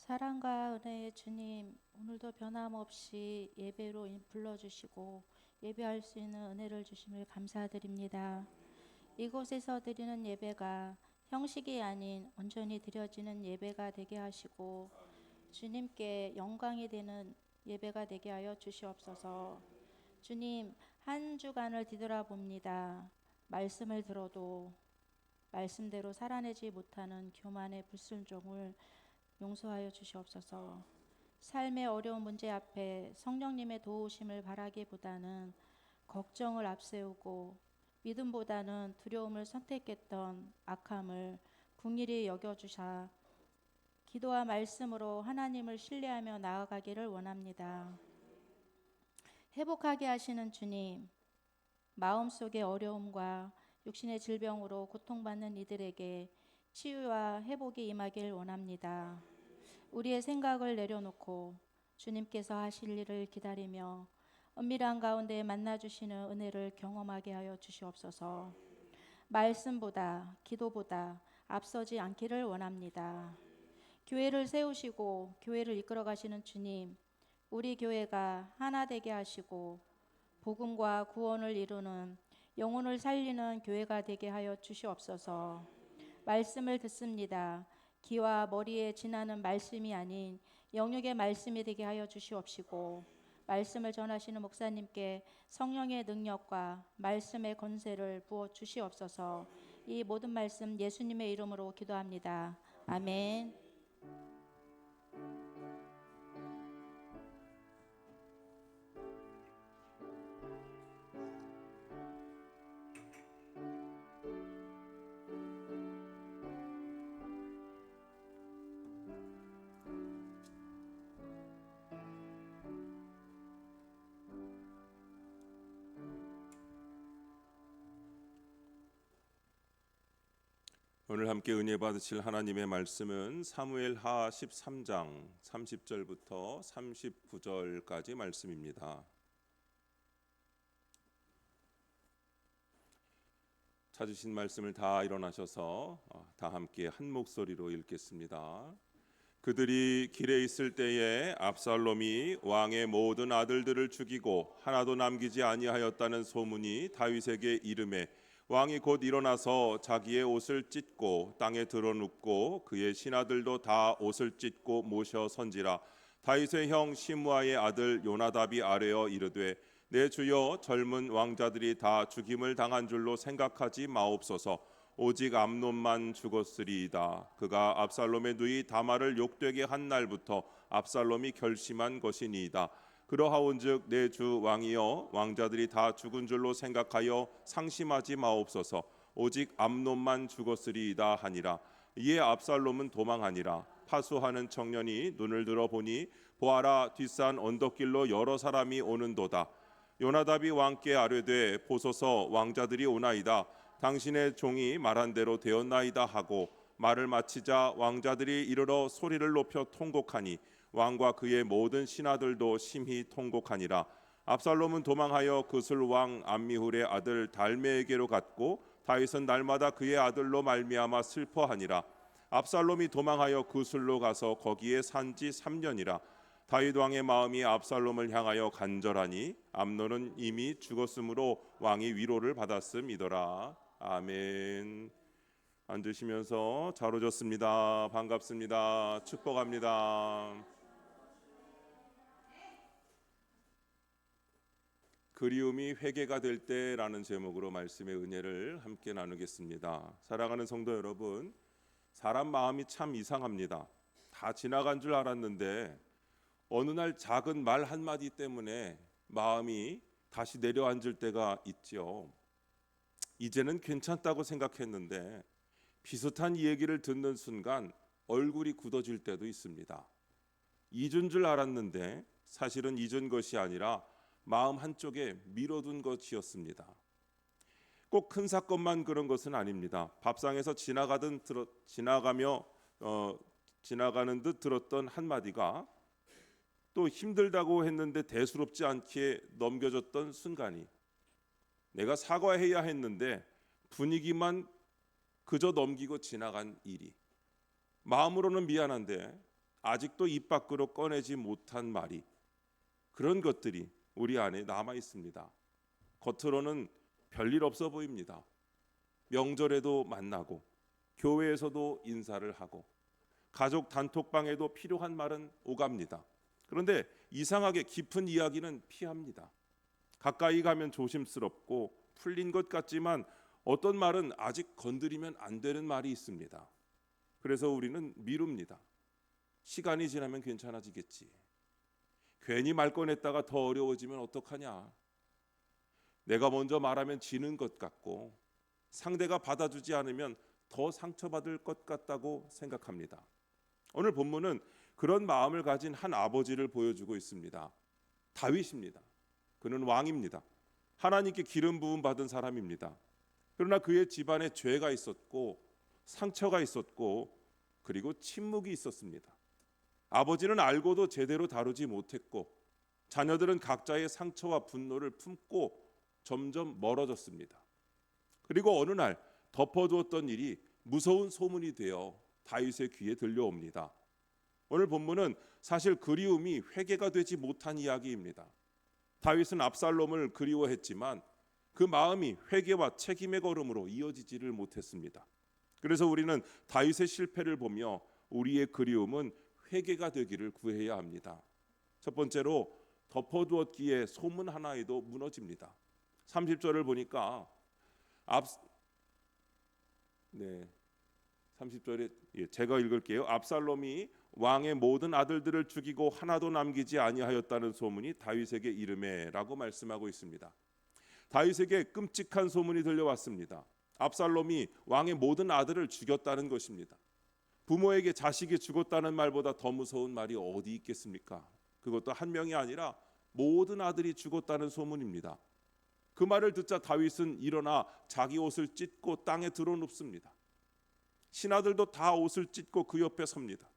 사랑과 은혜의 주님, 오늘도 변함없이 예배로 불러주시고 예배할 수 있는 은혜를 주심을 감사드립니다. 이곳에서 드리는 예배가 형식이 아닌 온전히 드려지는 예배가 되게 하시고 주님께 영광이 되는 예배가 되게 하여 주시옵소서. 주님, 한 주간을 뒤돌아봅니다. 말씀을 들어도 말씀대로 살아내지 못하는 교만의 불순종을 용서하여 주시옵소서. 삶의 어려운 문제 앞에 성령님의 도우심을 바라기보다는 걱정을 앞세우고 믿음보다는 두려움을 선택했던 악함을 긍휼히 여겨주사 기도와 말씀으로 하나님을 신뢰하며 나아가기를 원합니다. 회복하게 하시는 주님, 마음속의 어려움과 육신의 질병으로 고통받는 이들에게 치유와 회복이 임하길 원합니다. 우리의 생각을 내려놓고 주님께서 하실 일을 기다리며 은밀한 가운데 만나주시는 은혜를 경험하게 하여 주시옵소서. 말씀보다 기도보다 앞서지 않기를 원합니다. 교회를 세우시고 교회를 이끌어 가시는 주님, 우리 교회가 하나 되게 하시고 복음과 구원을 이루는 영혼을 살리는 교회가 되게 하여 주시옵소서. 말씀을 듣습니다. 귀와 머리에 지나는 말씀이 아닌 영육의 말씀이 되게 하여 주시옵시고 말씀을 전하시는 목사님께 성령의 능력과 말씀의 권세를 부어 주시옵소서. 이 모든 말씀 예수님의 이름으로 기도합니다. 아멘. 오늘 함께 은혜 받으실 하나님의 말씀은 사무엘하 13장 30절부터 39절까지 말씀입니다. 찾으신 말씀을 다 일어나셔서 다 함께 한 목소리로 읽겠습니다. 그들이 길에 있을 때에 압살롬이 왕의 모든 아들들을 죽이고 하나도 남기지 아니하였다는 소문이 다윗에게 이르매 왕이 곧 일어나서 자기의 옷을 찢고 땅에 드러눕고 그의 신하들도 다 옷을 찢고 모셔 선지라. 다윗의 형 시므아의 아들 요나답이 아뢰어 이르되 내 주여, 젊은 왕자들이 다 죽임을 당한 줄로 생각하지 마옵소서. 오직 암논만 죽었으리이다. 그가 압살롬의 누이 다말을 욕되게 한 날부터 압살롬이 결심한 것이니이다. 그러하온즉 내 주 왕이여, 왕자들이 다 죽은 줄로 생각하여 상심하지 마옵소서. 오직 암논만 죽었으리이다 하니라. 이에 압살롬은 도망하니라. 파수하는 청년이 눈을 들어 보니 보아라, 뒷산 언덕길로 여러 사람이 오는도다. 요나답이 왕께 아뢰되 보소서, 왕자들이 오나이다. 당신의 종이 말한 대로 되었나이다 하고 말을 마치자 왕자들이 이르러 소리를 높여 통곡하니 왕과 그의 모든 신하들도 심히 통곡하니라. 압살롬은 도망하여 그술 왕 암미훌의 아들 달메에게로 갔고 다윗은 날마다 그의 아들로 말미암아 슬퍼하니라. 압살롬이 도망하여 그술로 가서 거기에 산지 3년이라. 다윗 왕의 마음이 압살롬을 향하여 간절하니 암논은 이미 죽었으므로 왕이 위로를 받았음이더라. 아멘. 앉으시면서 잘 오셨습니다. 반갑습니다. 축복합니다. 그리움이 회개가 될 때라는 제목으로 말씀의 은혜를 함께 나누겠습니다. 사랑하는 성도 여러분, 사람 마음이 참 이상합니다. 다 지나간 줄 알았는데 어느 날 작은 말 한마디 때문에 마음이 다시 내려앉을 때가 있죠. 이제는 괜찮다고 생각했는데 비슷한 얘기를 듣는 순간 얼굴이 굳어질 때도 있습니다. 잊은 줄 알았는데 사실은 잊은 것이 아니라 마음 한쪽에 밀어둔 것이었습니다. 꼭 큰 사건만 그런 것은 아닙니다. 밥상에서 지나가는 듯 들었던 한마디가 또 힘들다고 했는데 대수롭지 않게 넘겨졌던 순간이, 내가 사과해야 했는데 분위기만 그저 넘기고 지나간 일이, 마음으로는 미안한데 아직도 입 밖으로 꺼내지 못한 말이, 그런 것들이 우리 안에 남아 있습니다. 겉으로는 별일 없어 보입니다. 명절에도 만나고 교회에서도 인사를 하고 가족 단톡방에도 필요한 말은 오갑니다. 그런데 이상하게 깊은 이야기는 피합니다. 가까이 가면 조심스럽고 풀린 것 같지만 어떤 말은 아직 건드리면 안 되는 말이 있습니다. 그래서 우리는 미룹니다. 시간이 지나면 괜찮아지겠지. 괜히 말 꺼냈다가 더 어려워지면 어떡하냐. 내가 먼저 말하면 지는 것 같고 상대가 받아주지 않으면 더 상처받을 것 같다고 생각합니다. 오늘 본문은 그런 마음을 가진 한 아버지를 보여주고 있습니다. 다윗입니다. 그는 왕입니다. 하나님께 기름 부음 받은 사람입니다. 그러나 그의 집안에 죄가 있었고 상처가 있었고 그리고 침묵이 있었습니다. 아버지는 알고도 제대로 다루지 못했고 자녀들은 각자의 상처와 분노를 품고 점점 멀어졌습니다. 그리고 어느 날 덮어두었던 일이 무서운 소문이 되어 다윗의 귀에 들려옵니다. 오늘 본문은 사실 그리움이 회개가 되지 못한 이야기입니다. 다윗은 압살롬을 그리워했지만 그 마음이 회개와 책임의 걸음으로 이어지지를 못했습니다. 그래서 우리는 다윗의 실패를 보며 우리의 그리움은 회개가 되기를 구해야 합니다. 첫 번째로 덮어두었기에 소문 하나에도 무너집니다. 30절을 보니까 30절에 제가 읽을게요. 압살롬이 왕의 모든 아들들을 죽이고 하나도 남기지 아니하였다는 소문이 다윗에게 이르매라고 말씀하고 있습니다. 다윗에게 끔찍한 소문이 들려왔습니다. 압살롬이 왕의 모든 아들을 죽였다는 것입니다. 부모에게 자식이 죽었다는 말보다 더 무서운 말이 어디 있겠습니까? 그것도 한 명이 아니라 모든 아들이 죽었다는 소문입니다. 그 말을 듣자 다윗은 일어나 자기 옷을 찢고 땅에 드러눕습니다. 신하들도 다 옷을 찢고 그 옆에 섭니다.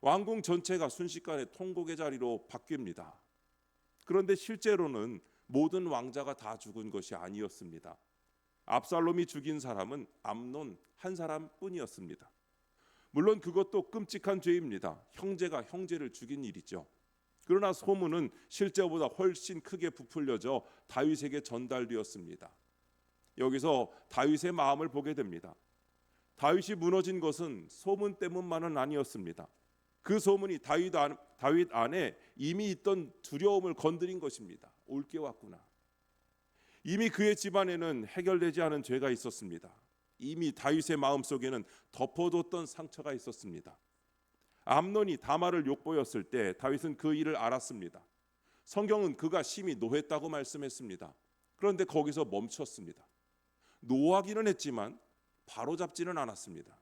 왕궁 전체가 순식간에 통곡의 자리로 바뀝니다. 그런데 실제로는 모든 왕자가 다 죽은 것이 아니었습니다. 압살롬이 죽인 사람은 암논 한 사람뿐이었습니다. 물론 그것도 끔찍한 죄입니다. 형제가 형제를 죽인 일이죠. 그러나 소문은 실제보다 훨씬 크게 부풀려져 다윗에게 전달되었습니다. 여기서 다윗의 마음을 보게 됩니다. 다윗이 무너진 것은 소문 때문만은 아니었습니다. 그 소문이 다윗 안에 이미 있던 두려움을 건드린 것입니다. 올게 왔구나. 이미 그의 집안에는 해결되지 않은 죄가 있었습니다. 이미 다윗의 마음속에는 덮어뒀던 상처가 있었습니다. 암논이 다말을 욕보였을 때 다윗은 그 일을 알았습니다. 성경은 그가 심히 노했다고 말씀했습니다. 그런데 거기서 멈췄습니다. 노하기는 했지만 바로잡지는 않았습니다.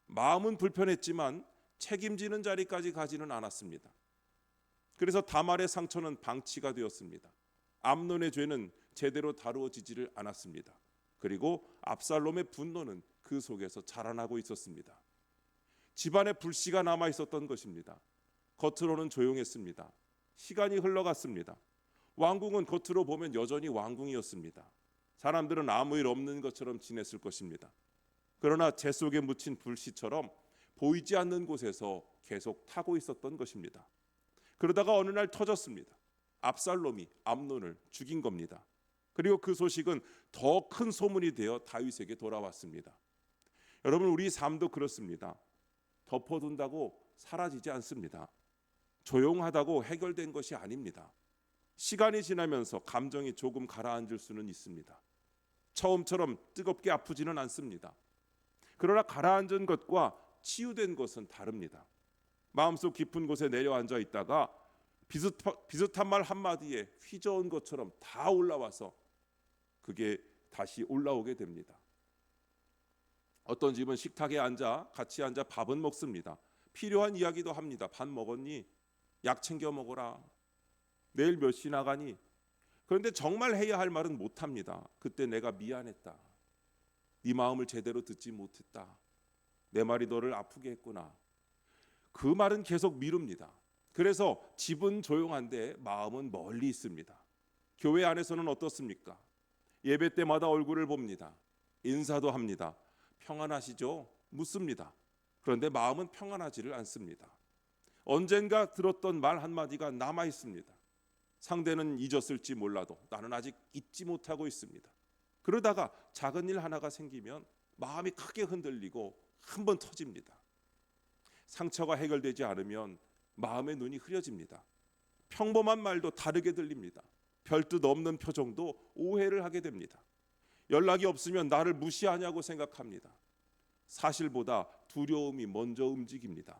마음은 불편했지만 책임지는 자리까지 가지는 않았습니다. 그래서 다말의 상처는 방치가 되었습니다. 암논의 죄는 제대로 다루어지지를 않았습니다. 그리고 압살롬의 분노는 그 속에서 자라나고 있었습니다. 집안에 불씨가 남아 있었던 것입니다. 겉으로는 조용했습니다. 시간이 흘러갔습니다. 왕궁은 겉으로 보면 여전히 왕궁이었습니다. 사람들은 아무 일 없는 것처럼 지냈을 것입니다. 그러나 재 속에 묻힌 불씨처럼 보이지 않는 곳에서 계속 타고 있었던 것입니다. 그러다가 어느 날 터졌습니다. 압살롬이 암논을 죽인 겁니다. 그리고 그 소식은 더 큰 소문이 되어 다윗에게 돌아왔습니다. 여러분, 우리 삶도 그렇습니다. 덮어둔다고 사라지지 않습니다. 조용하다고 해결된 것이 아닙니다. 시간이 지나면서 감정이 조금 가라앉을 수는 있습니다. 처음처럼 뜨겁게 아프지는 않습니다. 그러나 가라앉은 것과 치유된 것은 다릅니다. 마음속 깊은 곳에 내려앉아 있다가 비슷한 말 한마디에 휘저은 것처럼 다 올라와서 그게 다시 올라오게 됩니다. 어떤 집은 식탁에 같이 앉아 밥은 먹습니다. 필요한 이야기도 합니다. 밥 먹었니? 약 챙겨 먹어라. 내일 몇 시 나가니? 그런데 정말 해야 할 말은 못합니다. 그때 내가 미안했다. 네 마음을 제대로 듣지 못했다. 내 말이 너를 아프게 했구나. 그 말은 계속 미룹니다. 그래서 집은 조용한데 마음은 멀리 있습니다. 교회 안에서는 어떻습니까? 예배 때마다 얼굴을 봅니다. 인사도 합니다. 평안하시죠? 묻습니다. 그런데 마음은 평안하지를 않습니다. 언젠가 들었던 말 한마디가 남아 있습니다. 상대는 잊었을지 몰라도 나는 아직 잊지 못하고 있습니다. 그러다가 작은 일 하나가 생기면 마음이 크게 흔들리고 한번 터집니다. 상처가 해결되지 않으면 마음의 눈이 흐려집니다. 평범한 말도 다르게 들립니다. 별뜻 없는 표정도 오해를 하게 됩니다. 연락이 없으면 나를 무시하냐고 생각합니다. 사실보다 두려움이 먼저 움직입니다.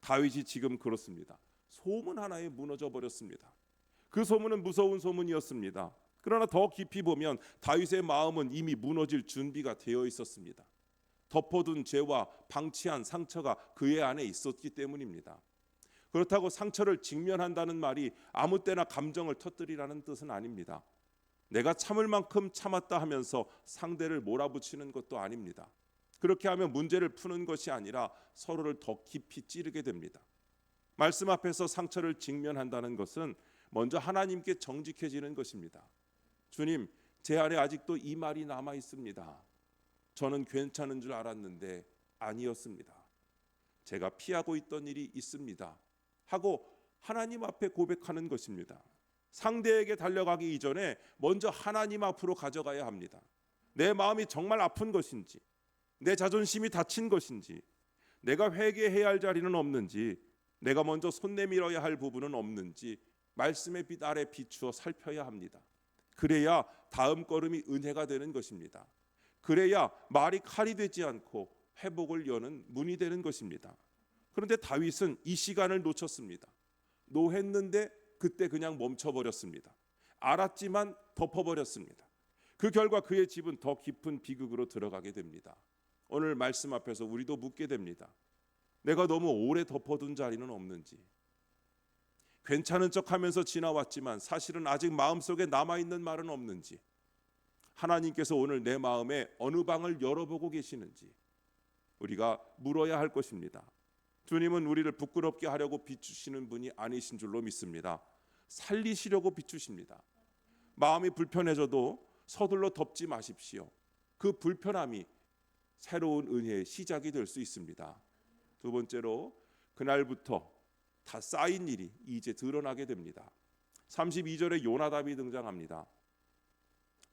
다윗이 지금 그렇습니다. 소문 하나에 무너져 버렸습니다. 그 소문은 무서운 소문이었습니다. 그러나 더 깊이 보면 다윗의 마음은 이미 무너질 준비가 되어 있었습니다. 덮어둔 죄와 방치한 상처가 그의 안에 있었기 때문입니다. 그렇다고 상처를 직면한다는 말이 아무 때나 감정을 터뜨리라는 뜻은 아닙니다. 내가 참을 만큼 참았다 하면서 상대를 몰아붙이는 것도 아닙니다. 그렇게 하면 문제를 푸는 것이 아니라 서로를 더 깊이 찌르게 됩니다. 말씀 앞에서 상처를 직면한다는 것은 먼저 하나님께 정직해지는 것입니다. 주님, 제 안에 아직도 이 말이 남아 있습니다. 저는 괜찮은 줄 알았는데 아니었습니다. 제가 피하고 있던 일이 있습니다. 하고 하나님 앞에 고백하는 것입니다. 상대에게 달려가기 이전에 먼저 하나님 앞으로 가져가야 합니다. 내 마음이 정말 아픈 것인지, 내 자존심이 다친 것인지, 내가 회개해야 할 자리는 없는지, 내가 먼저 손 내밀어야 할 부분은 없는지 말씀의 빛 아래 비추어 살펴야 합니다. 그래야 다음 걸음이 은혜가 되는 것입니다. 그래야 말이 칼이 되지 않고 회복을 여는 문이 되는 것입니다. 그런데 다윗은 이 시간을 놓쳤습니다. 노했는데 그때 그냥 멈춰버렸습니다. 알았지만 덮어버렸습니다. 그 결과 그의 집은 더 깊은 비극으로 들어가게 됩니다. 오늘 말씀 앞에서 우리도 묻게 됩니다. 내가 너무 오래 덮어둔 자리는 없는지, 괜찮은 척하면서 지나왔지만 사실은 아직 마음속에 남아있는 말은 없는지, 하나님께서 오늘 내 마음에 어느 방을 열어보고 계시는지 우리가 물어야 할 것입니다. 주님은 우리를 부끄럽게 하려고 비추시는 분이 아니신 줄로 믿습니다. 살리시려고 비추십니다. 마음이 불편해져도 서둘러 덮지 마십시오. 그 불편함이 새로운 은혜의 시작이 될 수 있습니다. 두 번째로, 그날부터 다 쌓인 일이 이제 드러나게 됩니다. 32절에 요나답이 등장합니다.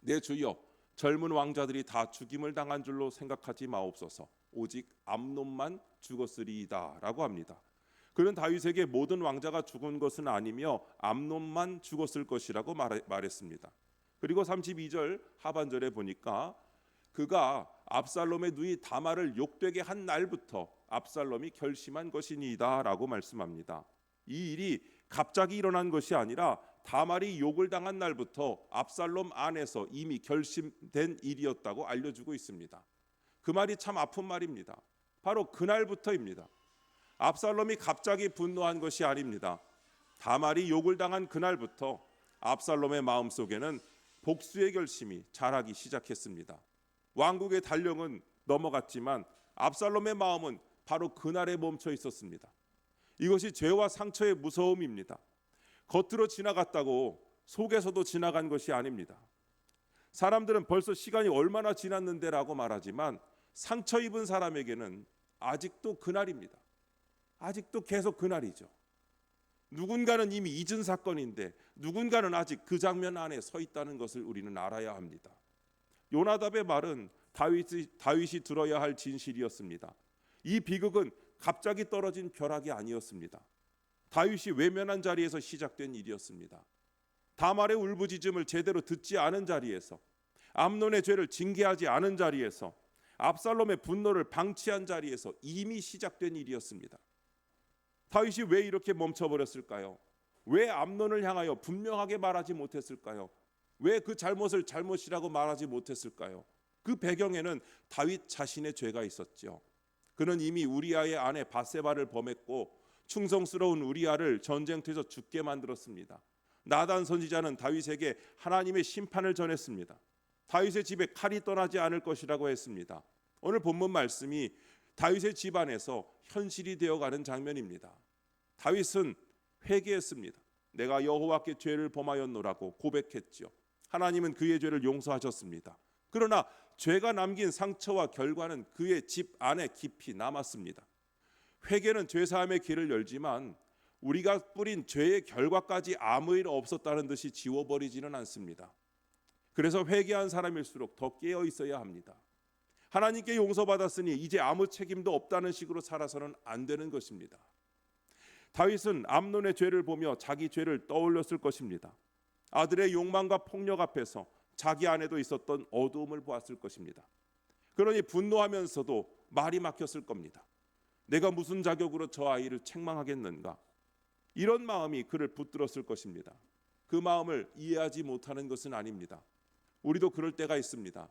내 주여, 젊은 왕자들이 다 죽임을 당한 줄로 생각하지 마옵소서. 오직 암논만 죽었으리이다 라고 합니다. 그는 다윗에게 모든 왕자가 죽은 것은 아니며 암논만 죽었을 것이라고 말했습니다. 그리고 32절 하반절에 보니까 그가 압살롬의 누이 다말을 욕되게 한 날부터 압살롬이 결심한 것이니이다 라고 말씀합니다. 이 일이 갑자기 일어난 것이 아니라 다말이 욕을 당한 날부터 압살롬 안에서 이미 결심된 일이었다고 알려주고 있습니다. 그 말이 참 아픈 말입니다. 바로 그날부터입니다. 압살롬이 갑자기 분노한 것이 아닙니다. 다말이 욕을 당한 그날부터 압살롬의 마음속에는 복수의 결심이 자라기 시작했습니다. 왕국의 달령은 넘어갔지만 압살롬의 마음은 바로 그날에 멈춰 있었습니다. 이것이 죄와 상처의 무서움입니다. 겉으로 지나갔다고 속에서도 지나간 것이 아닙니다. 사람들은 벌써 시간이 얼마나 지났는데라고 말하지만 상처 입은 사람에게는 아직도 그날입니다. 아직도 계속 그날이죠. 누군가는 이미 잊은 사건인데 누군가는 아직 그 장면 안에 서 있다는 것을 우리는 알아야 합니다. 요나답의 말은 다윗이 들어야 할 진실이었습니다. 이 비극은 갑자기 떨어진 벼락이 아니었습니다. 다윗이 외면한 자리에서 시작된 일이었습니다. 다말의 울부짖음을 제대로 듣지 않은 자리에서, 암논의 죄를 징계하지 않은 자리에서, 압살롬의 분노를 방치한 자리에서 이미 시작된 일이었습니다. 다윗이 왜 이렇게 멈춰버렸을까요? 왜 암논을 향하여 분명하게 말하지 못했을까요? 왜 그 잘못을 잘못이라고 말하지 못했을까요? 그 배경에는 다윗 자신의 죄가 있었죠. 그는 이미 우리아의 아내 바세바를 범했고 충성스러운 우리아를 전쟁터에서 죽게 만들었습니다. 나단 선지자는 다윗에게 하나님의 심판을 전했습니다. 다윗의 집에 칼이 떠나지 않을 것이라고 했습니다. 오늘 본문 말씀이 다윗의 집안에서 현실이 되어가는 장면입니다. 다윗은 회개했습니다. 내가 여호와께 죄를 범하였노라고 고백했죠. 하나님은 그의 죄를 용서하셨습니다. 그러나 죄가 남긴 상처와 결과는 그의 집 안에 깊이 남았습니다. 회개는 죄사함의 길을 열지만 우리가 뿌린 죄의 결과까지 아무 일 없었다는 듯이 지워버리지는 않습니다. 그래서 회개한 사람일수록 더 깨어 있어야 합니다. 하나님께 용서받았으니 이제 아무 책임도 없다는 식으로 살아서는 안 되는 것입니다. 다윗은 암논의 죄를 보며 자기 죄를 떠올렸을 것입니다. 아들의 욕망과 폭력 앞에서 자기 안에도 있었던 어두움을 보았을 것입니다. 그러니 분노하면서도 말이 막혔을 겁니다. 내가 무슨 자격으로 저 아이를 책망하겠는가? 이런 마음이 그를 붙들었을 것입니다. 그 마음을 이해하지 못하는 것은 아닙니다. 우리도 그럴 때가 있습니다.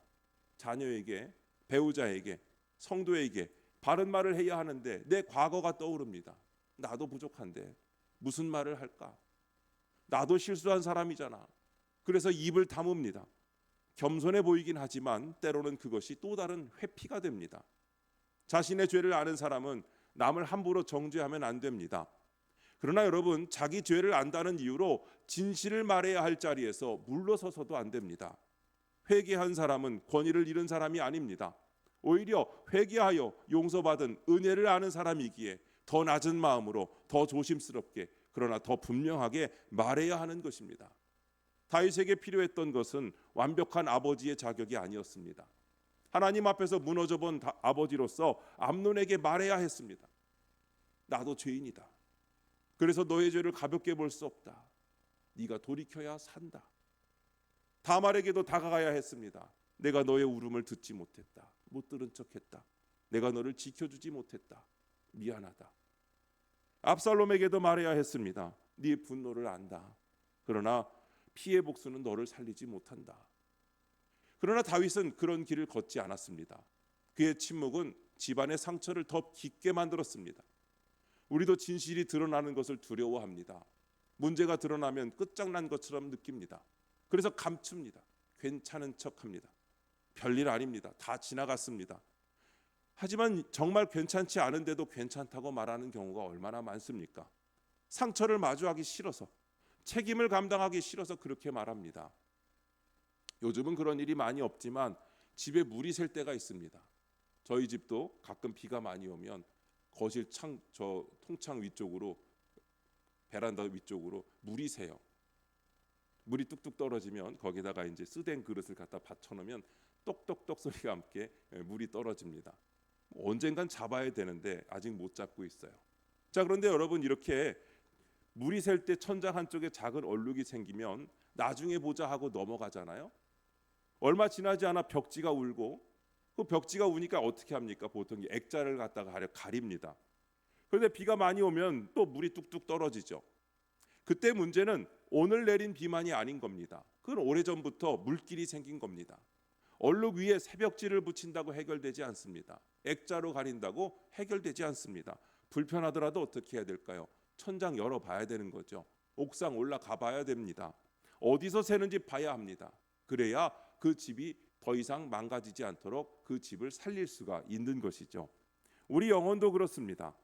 자녀에게, 배우자에게, 성도에게 바른 말을 해야 하는데 내 과거가 떠오릅니다. 나도 부족한데 무슨 말을 할까? 나도 실수한 사람이잖아. 그래서 입을 다뭅니다. 겸손해 보이긴 하지만 때로는 그것이 또 다른 회피가 됩니다. 자신의 죄를 아는 사람은 남을 함부로 정죄하면 안 됩니다. 그러나 여러분, 자기 죄를 안다는 이유로 진실을 말해야 할 자리에서 물러서서도 안 됩니다. 회개한 사람은 권위를 잃은 사람이 아닙니다. 오히려 회개하여 용서받은 은혜를 아는 사람이기에 더 낮은 마음으로 더 조심스럽게, 그러나 더 분명하게 말해야 하는 것입니다. 다윗에게 필요했던 것은 완벽한 아버지의 자격이 아니었습니다. 하나님 앞에서 무너져 본 아버지로서 암논에게 말해야 했습니다. 나도 죄인이다. 그래서 너의 죄를 가볍게 볼 수 없다. 네가 돌이켜야 산다. 다말에게도 다가가야 했습니다. 내가 너의 울음을 듣지 못했다. 못 들은 척했다. 내가 너를 지켜주지 못했다. 미안하다. 압살롬에게도 말해야 했습니다. 네 분노를 안다. 그러나 피해 복수는 너를 살리지 못한다. 그러나 다윗은 그런 길을 걷지 않았습니다. 그의 침묵은 집안의 상처를 더 깊게 만들었습니다. 우리도 진실이 드러나는 것을 두려워합니다. 문제가 드러나면 끝장난 것처럼 느낍니다. 그래서 감춥니다. 괜찮은 척합니다. 별일 아닙니다. 다 지나갔습니다. 하지만 정말 괜찮지 않은데도 괜찮다고 말하는 경우가 얼마나 많습니까? 상처를 마주하기 싫어서, 책임을 감당하기 싫어서 그렇게 말합니다. 요즘은 그런 일이 많이 없지만 집에 물이 셀 때가 있습니다. 저희 집도 가끔 비가 많이 오면 거실 통창 위쪽으로, 베란다 위쪽으로 물이 새요. 물이 뚝뚝 떨어지면 거기다가 이제 쓰된 그릇을 갖다 받쳐놓으면 똑똑똑 소리가 함께 물이 떨어집니다. 언젠간 잡아야 되는데 아직 못 잡고 있어요. 자, 그런데 여러분, 이렇게 물이 셀 때 천장 한쪽에 작은 얼룩이 생기면 나중에 보자 하고 넘어가잖아요. 얼마 지나지 않아 벽지가 울고, 그 벽지가 우니까 어떻게 합니까? 보통 액자를 갖다가 가립니다. 그런데 비가 많이 오면 또 물이 뚝뚝 떨어지죠. 그때 문제는 오늘 내린 비만이 아닌 겁니다. 그건 오래전부터 물길이 생긴 겁니다. 얼룩 위에 새벽지를 붙인다고 해결되지 않습니다. 액자로 가린다고 해결되지 않습니다. 불편하더라도 어떻게 해야 될까요? 천장 열어봐야 되는 거죠. 옥상 올라가 봐야 됩니다. 어디서 새는지 봐야 합니다. 그래야 그 집이 더 이상 망가지지 않도록 그 집을 살릴 수가 있는 것이죠. 우리 영혼도 그렇습니다.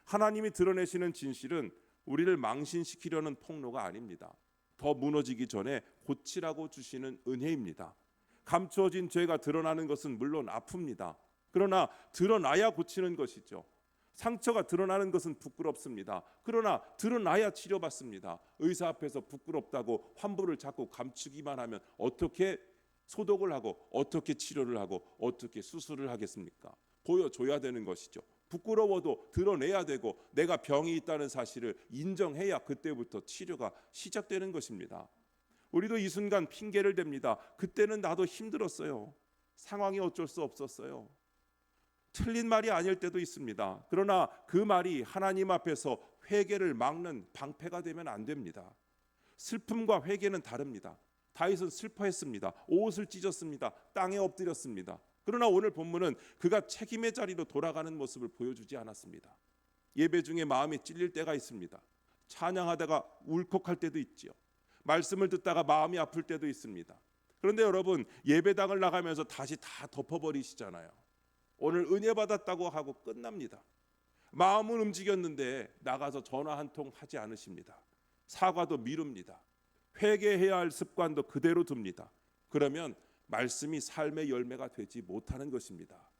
하나님이 드러내시는 진실은 우리를 망신시키려는 폭로가 아닙니다. 더 무너지기 전에 고치라고 주시는 은혜입니다. 감추어진 죄가 드러나는 것은 물론 아픕니다. 그러나 드러나야 고치는 것이죠. 상처가 드러나는 것은 부끄럽습니다. 그러나 드러나야 치료받습니다. 의사 앞에서 부끄럽다고 환부를 자꾸 감추기만 하면 어떻게 소독을 하고 어떻게 치료를 하고 어떻게 수술을 하겠습니까? 보여줘야 되는 것이죠. 부끄러워도 드러내야 되고 내가 병이 있다는 사실을 인정해야 그때부터 치료가 시작되는 것입니다. 우리도 이 순간 핑계를 댑니다. 그때는 나도 힘들었어요. 상황이 어쩔 수 없었어요. 틀린 말이 아닐 때도 있습니다. 그러나 그 말이 하나님 앞에서 회개를 막는 방패가 되면 안 됩니다. 슬픔과 회개는 다릅니다. 다윗은 슬퍼했습니다. 옷을 찢었습니다. 땅에 엎드렸습니다. 그러나 오늘 본문은 그가 책임의 자리로 돌아가는 모습을 보여주지 않았습니다. 예배 중에 마음이 찔릴 때가 있습니다. 찬양하다가 울컥할 때도 있지요. 말씀을 듣다가 마음이 아플 때도 있습니다. 그런데 여러분, 예배당을 나가면서 다시 다 덮어버리시잖아요. 오늘 은혜 받았다고 하고 끝납니다. 마음은 움직였는데 나가서 전화 한 통 하지 않으십니다. 사과도 미룹니다. 회개해야 할 습관도 그대로 둡니다. 그러면 말씀이 삶의 열매가 되지 못하는 것입니다.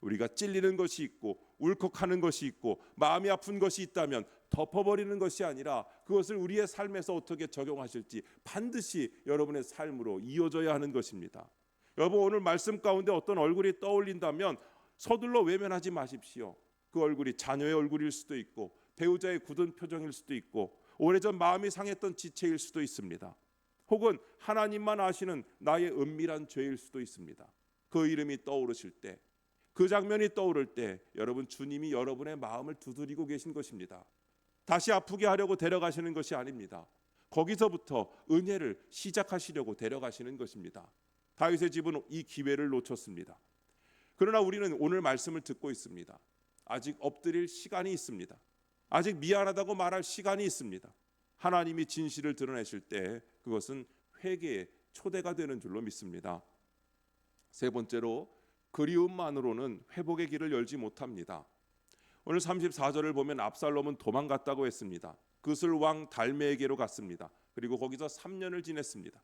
우리가 찔리는 것이 있고 울컥하는 것이 있고 마음이 아픈 것이 있다면 덮어버리는 것이 아니라 그것을 우리의 삶에서 어떻게 적용하실지 반드시 여러분의 삶으로 이어져야 하는 것입니다. 여러분, 오늘 말씀 가운데 어떤 얼굴이 떠올린다면 서둘러 외면하지 마십시오. 그 얼굴이 자녀의 얼굴일 수도 있고 배우자의 굳은 표정일 수도 있고 오래전 마음이 상했던 지체일 수도 있습니다. 혹은 하나님만 아시는 나의 은밀한 죄일 수도 있습니다. 그 이름이 떠오르실 때, 그 장면이 떠오를 때 여러분, 주님이 여러분의 마음을 두드리고 계신 것입니다. 다시 아프게 하려고 데려가시는 것이 아닙니다. 거기서부터 은혜를 시작하시려고 데려가시는 것입니다. 다윗의 집은 이 기회를 놓쳤습니다. 그러나 우리는 오늘 말씀을 듣고 있습니다. 아직 엎드릴 시간이 있습니다. 아직 미안하다고 말할 시간이 있습니다. 하나님이 진실을 드러내실 때 그것은 회개의 초대가 되는 줄로 믿습니다. 세 번째로, 그리움만으로는 회복의 길을 열지 못합니다. 오늘 34절을 보면 압살롬은 도망갔다고 했습니다. 그슬 왕 달메에게로 갔습니다. 그리고 거기서 3년을 지냈습니다.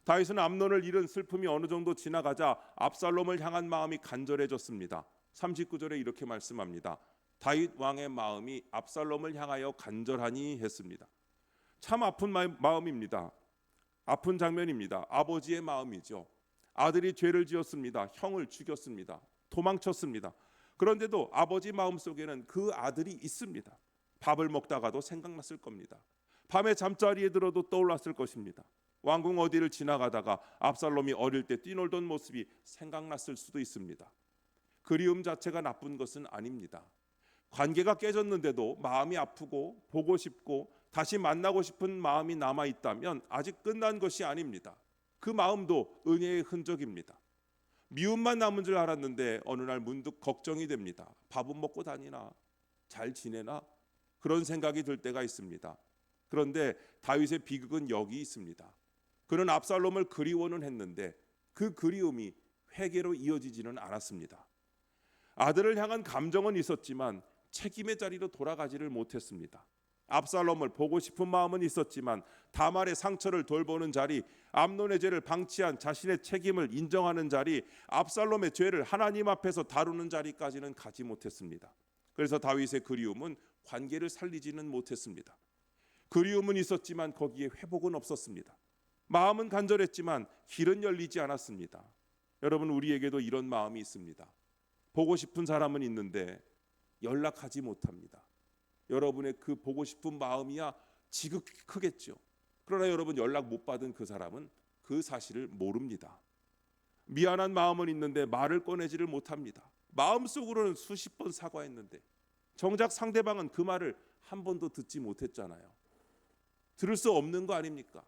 다윗은 암논을 잃은 슬픔이 어느 정도 지나가자 압살롬을 향한 마음이 간절해졌습니다. 39절에 이렇게 말씀합니다. 다윗 왕의 마음이 압살롬을 향하여 간절하니 했습니다. 참 아픈 마음입니다. 아픈 장면입니다. 아버지의 마음이죠. 아들이 죄를 지었습니다. 형을 죽였습니다. 도망쳤습니다. 그런데도 아버지 마음속에는 그 아들이 있습니다. 밥을 먹다가도 생각났을 겁니다. 밤에 잠자리에 들어도 떠올랐을 것입니다. 왕궁 어디를 지나가다가 압살롬이 어릴 때 뛰놀던 모습이 생각났을 수도 있습니다. 그리움 자체가 나쁜 것은 아닙니다. 관계가 깨졌는데도 마음이 아프고 보고 싶고 다시 만나고 싶은 마음이 남아있다면 아직 끝난 것이 아닙니다. 그 마음도 은혜의 흔적입니다. 미움만 남은 줄 알았는데 어느 날 문득 걱정이 됩니다. 밥은 먹고 다니나? 잘 지내나? 그런 생각이 들 때가 있습니다. 그런데 다윗의 비극은 여기 있습니다. 그는 압살롬을 그리워는 했는데 그 그리움이 회개로 이어지지는 않았습니다. 아들을 향한 감정은 있었지만 책임의 자리로 돌아가지를 못했습니다. 압살롬을 보고 싶은 마음은 있었지만 다말의 상처를 돌보는 자리, 암논의 죄를 방치한 자신의 책임을 인정하는 자리, 압살롬의 죄를 하나님 앞에서 다루는 자리까지는 가지 못했습니다. 그래서 다윗의 그리움은 관계를 살리지는 못했습니다. 그리움은 있었지만 거기에 회복은 없었습니다. 마음은 간절했지만 길은 열리지 않았습니다. 여러분, 우리에게도 이런 마음이 있습니다. 보고 싶은 사람은 있는데 연락하지 못합니다. 여러분의 그 보고 싶은 마음이야 지극히 크겠죠. 그러나 여러분, 연락 못 받은 그 사람은 그 사실을 모릅니다. 미안한 마음은 있는데 말을 꺼내지를 못합니다. 마음속으로는 수십 번 사과했는데 정작 상대방은 그 말을 한 번도 듣지 못했잖아요. 들을 수 없는 거 아닙니까?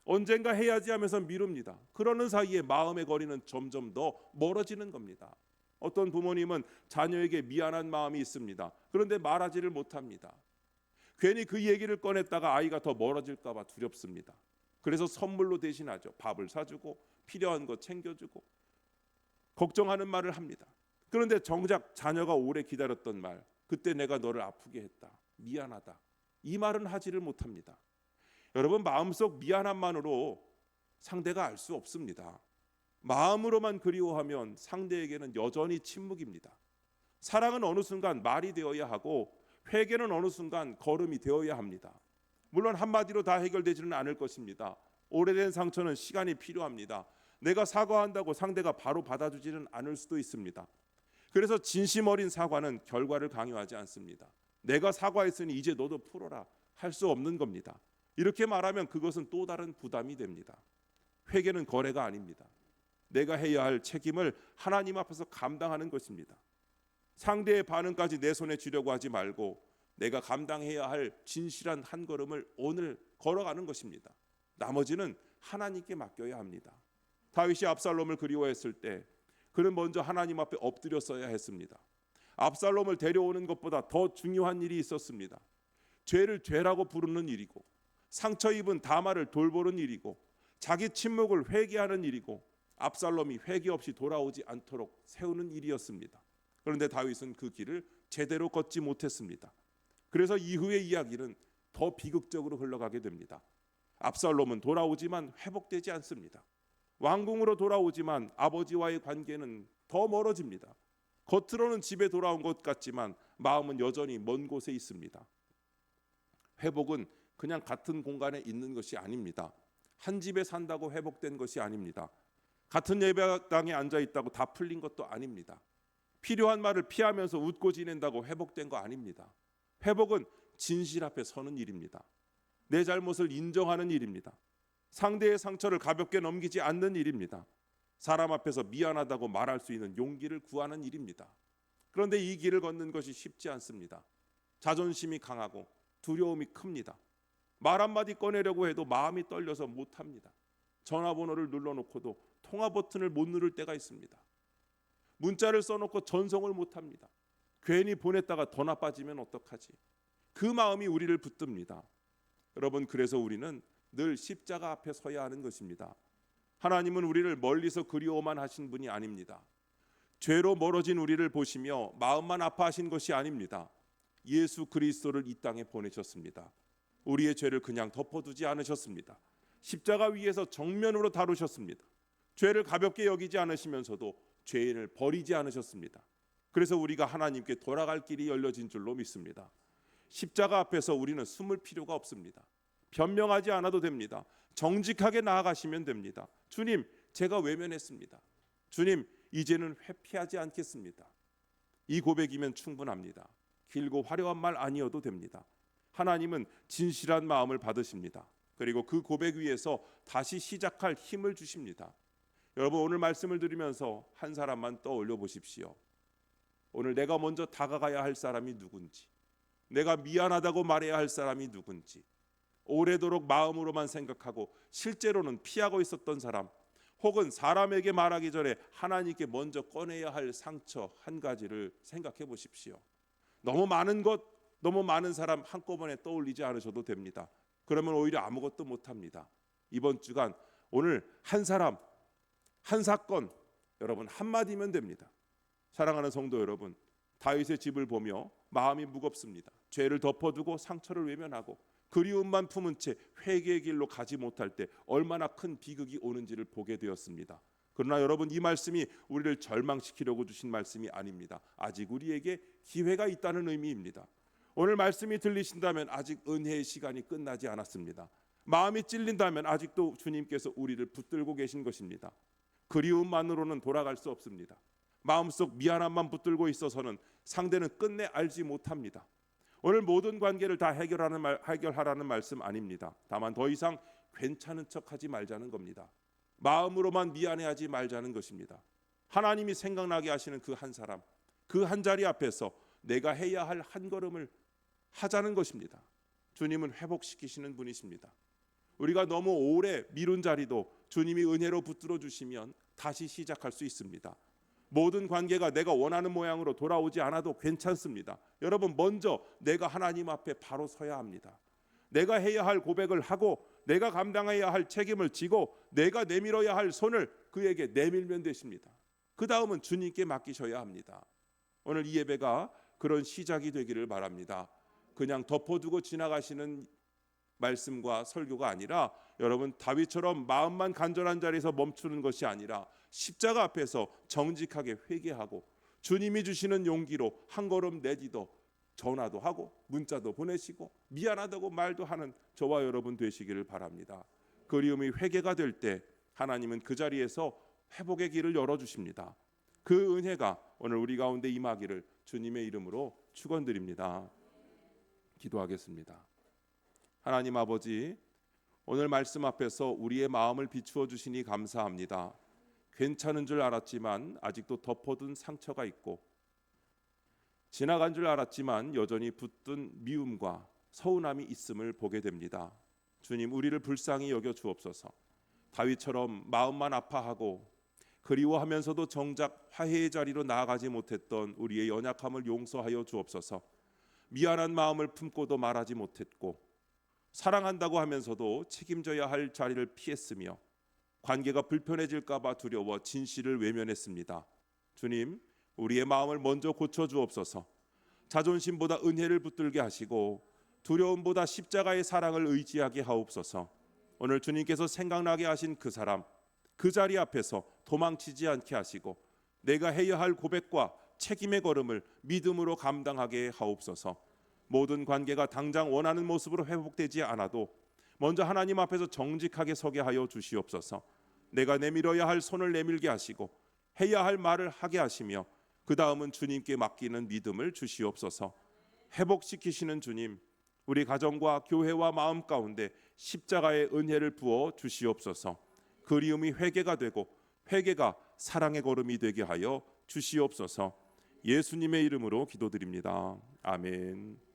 언젠가 해야지 하면서 미룹니다. 그러는 사이에 마음의 거리는 점점 더 멀어지는 겁니다. 어떤 부모님은 자녀에게 미안한 마음이 있습니다. 그런데 말하지를 못합니다. 괜히 그 얘기를 꺼냈다가 아이가 더 멀어질까 봐 두렵습니다. 그래서 선물로 대신하죠. 밥을 사주고 필요한 거 챙겨주고 걱정하는 말을 합니다. 그런데 정작 자녀가 오래 기다렸던 말, 그때 내가 너를 아프게 했다, 미안하다, 이 말은 하지를 못합니다. 여러분, 마음속 미안함만으로 상대가 알 수 없습니다. 마음으로만 그리워하면 상대에게는 여전히 침묵입니다. 사랑은 어느 순간 말이 되어야 하고 회개는 어느 순간 걸음이 되어야 합니다. 물론 한마디로 다 해결되지는 않을 것입니다. 오래된 상처는 시간이 필요합니다. 내가 사과한다고 상대가 바로 받아주지는 않을 수도 있습니다. 그래서 진심 어린 사과는 결과를 강요하지 않습니다. 내가 사과했으니 이제 너도 풀어라 할 수 없는 겁니다. 이렇게 말하면 그것은 또 다른 부담이 됩니다. 회개는 거래가 아닙니다. 내가 해야 할 책임을 하나님 앞에서 감당하는 것입니다. 상대의 반응까지 내 손에 쥐려고 하지 말고 내가 감당해야 할 진실한 한 걸음을 오늘 걸어가는 것입니다. 나머지는 하나님께 맡겨야 합니다. 다윗이 압살롬을 그리워했을 때 그는 먼저 하나님 앞에 엎드렸어야 했습니다. 압살롬을 데려오는 것보다 더 중요한 일이 있었습니다. 죄를 죄라고 부르는 일이고 상처 입은 다말을 돌보는 일이고 자기 침묵을 회개하는 일이고 압살롬이 회개 없이 돌아오지 않도록 세우는 일이었습니다. 그런데 다윗은 그 길을 제대로 걷지 못했습니다. 그래서 이후의 이야기는 더 비극적으로 흘러가게 됩니다. 압살롬은 돌아오지만 회복되지 않습니다. 왕궁으로 돌아오지만 아버지와의 관계는 더 멀어집니다. 겉으로는 집에 돌아온 것 같지만 마음은 여전히 먼 곳에 있습니다. 회복은 그냥 같은 공간에 있는 것이 아닙니다. 한 집에 산다고 회복된 것이 아닙니다. 같은 예배당에 앉아 있다고 다 풀린 것도 아닙니다. 필요한 말을 피하면서 웃고 지낸다고 회복된 거 아닙니다. 회복은 진실 앞에 서는 일입니다. 내 잘못을 인정하는 일입니다. 상대의 상처를 가볍게 넘기지 않는 일입니다. 사람 앞에서 미안하다고 말할 수 있는 용기를 구하는 일입니다. 그런데 이 길을 걷는 것이 쉽지 않습니다. 자존심이 강하고 두려움이 큽니다. 말 한마디 꺼내려고 해도 마음이 떨려서 못합니다. 전화번호를 눌러놓고도 통화 버튼을 못 누를 때가 있습니다. 문자를 써놓고 전송을 못합니다. 괜히 보냈다가 더 나빠지면 어떡하지? 그 마음이 우리를 붙듭니다. 여러분, 그래서 우리는 늘 십자가 앞에 서야 하는 것입니다. 하나님은 우리를 멀리서 그리워만 하신 분이 아닙니다. 죄로 멀어진 우리를 보시며 마음만 아파하신 것이 아닙니다. 예수 그리스도를 이 땅에 보내셨습니다. 우리의 죄를 그냥 덮어두지 않으셨습니다. 십자가 위에서 정면으로 다루셨습니다. 죄를 가볍게 여기지 않으시면서도 죄인을 버리지 않으셨습니다. 그래서 우리가 하나님께 돌아갈 길이 열려진 줄로 믿습니다. 십자가 앞에서 우리는 숨을 필요가 없습니다. 변명하지 않아도 됩니다. 정직하게 나아가시면 됩니다. 주님, 제가 외면했습니다. 주님, 이제는 회피하지 않겠습니다. 이 고백이면 충분합니다. 길고 화려한 말 아니어도 됩니다. 하나님은 진실한 마음을 받으십니다. 그리고 그 고백 위에서 다시 시작할 힘을 주십니다. 여러분, 오늘 말씀을 들으면서 한 사람만 떠올려 보십시오. 오늘 내가 먼저 다가가야 할 사람이 누군지, 내가 미안하다고 말해야 할 사람이 누군지, 오래도록 마음으로만 생각하고 실제로는 피하고 있었던 사람, 혹은 사람에게 말하기 전에 하나님께 먼저 꺼내야 할 상처 한 가지를 생각해 보십시오. 너무 많은 것, 너무 많은 사람 한꺼번에 떠올리지 않으셔도 됩니다. 그러면 오히려 아무것도 못합니다. 이번 주간 오늘 한 사람, 한 사건, 여러분 한마디면 됩니다. 사랑하는 성도 여러분, 다윗의 집을 보며 마음이 무겁습니다. 죄를 덮어두고 상처를 외면하고 그리움만 품은 채 회개의 길로 가지 못할 때 얼마나 큰 비극이 오는지를 보게 되었습니다. 그러나 여러분, 이 말씀이 우리를 절망시키려고 주신 말씀이 아닙니다. 아직 우리에게 기회가 있다는 의미입니다. 오늘 말씀이 들리신다면 아직 은혜의 시간이 끝나지 않았습니다. 마음이 찔린다면 아직도 주님께서 우리를 붙들고 계신 것입니다. 그리움만으로는 돌아갈 수 없습니다. 마음속 미안함만 붙들고 있어서는 상대는 끝내 알지 못합니다. 오늘 모든 관계를 다 해결하라는 말씀 아닙니다. 다만 더 이상 괜찮은 척하지 말자는 겁니다. 마음으로만 미안해하지 말자는 것입니다. 하나님이 생각나게 하시는 그 한 사람, 그 한 자리 앞에서 내가 해야 할 한 걸음을 하자는 것입니다. 주님은 회복시키시는 분이십니다. 우리가 너무 오래 미룬 자리도 주님이 은혜로 붙들어 주시면 다시 시작할 수 있습니다. 모든 관계가 내가 원하는 모양으로 돌아오지 않아도 괜찮습니다. 여러분, 먼저 내가 하나님 앞에 바로 서야 합니다. 내가 해야 할 고백을 하고 내가 감당해야 할 책임을 지고 내가 내밀어야 할 손을 그에게 내밀면 되십니다. 그 다음은 주님께 맡기셔야 합니다. 오늘 이 예배가 그런 시작이 되기를 바랍니다. 그냥 덮어두고 지나가시는 말씀과 설교가 아니라 여러분, 다윗처럼 마음만 간절한 자리에서 멈추는 것이 아니라 십자가 앞에서 정직하게 회개하고 주님이 주시는 용기로 한 걸음 내디뎌 전화도 하고 문자도 보내시고 미안하다고 말도 하는 저와 여러분 되시기를 바랍니다. 그리움이 회개가 될 때 하나님은 그 자리에서 회복의 길을 열어주십니다. 그 은혜가 오늘 우리 가운데 임하기를 주님의 이름으로 축원드립니다. 기도하겠습니다. 하나님 아버지, 오늘 말씀 앞에서 우리의 마음을 비추어 주시니 감사합니다. 괜찮은 줄 알았지만 아직도 덮어둔 상처가 있고 지나간 줄 알았지만 여전히 붙든 미움과 서운함이 있음을 보게 됩니다. 주님, 우리를 불쌍히 여겨 주옵소서. 다윗처럼 마음만 아파하고 그리워하면서도 정작 화해의 자리로 나아가지 못했던 우리의 연약함을 용서하여 주옵소서. 미안한 마음을 품고도 말하지 못했고 사랑한다고 하면서도 책임져야 할 자리를 피했으며 관계가 불편해질까 봐 두려워 진실을 외면했습니다. 주님, 우리의 마음을 먼저 고쳐 주옵소서. 자존심보다 은혜를 붙들게 하시고 두려움보다 십자가의 사랑을 의지하게 하옵소서. 오늘 주님께서 생각나게 하신 그 사람, 그 자리 앞에서 도망치지 않게 하시고 내가 해야 할 고백과 책임의 걸음을 믿음으로 감당하게 하옵소서. 모든 관계가 당장 원하는 모습으로 회복되지 않아도 먼저 하나님 앞에서 정직하게 서게 하여 주시옵소서. 내가 내밀어야 할 손을 내밀게 하시고 해야 할 말을 하게 하시며 그 다음은 주님께 맡기는 믿음을 주시옵소서. 회복시키시는 주님, 우리 가정과 교회와 마음 가운데 십자가의 은혜를 부어 주시옵소서. 그리움이 회개가 되고 회개가 사랑의 걸음이 되게 하여 주시옵소서. 예수님의 이름으로 기도드립니다. 아멘.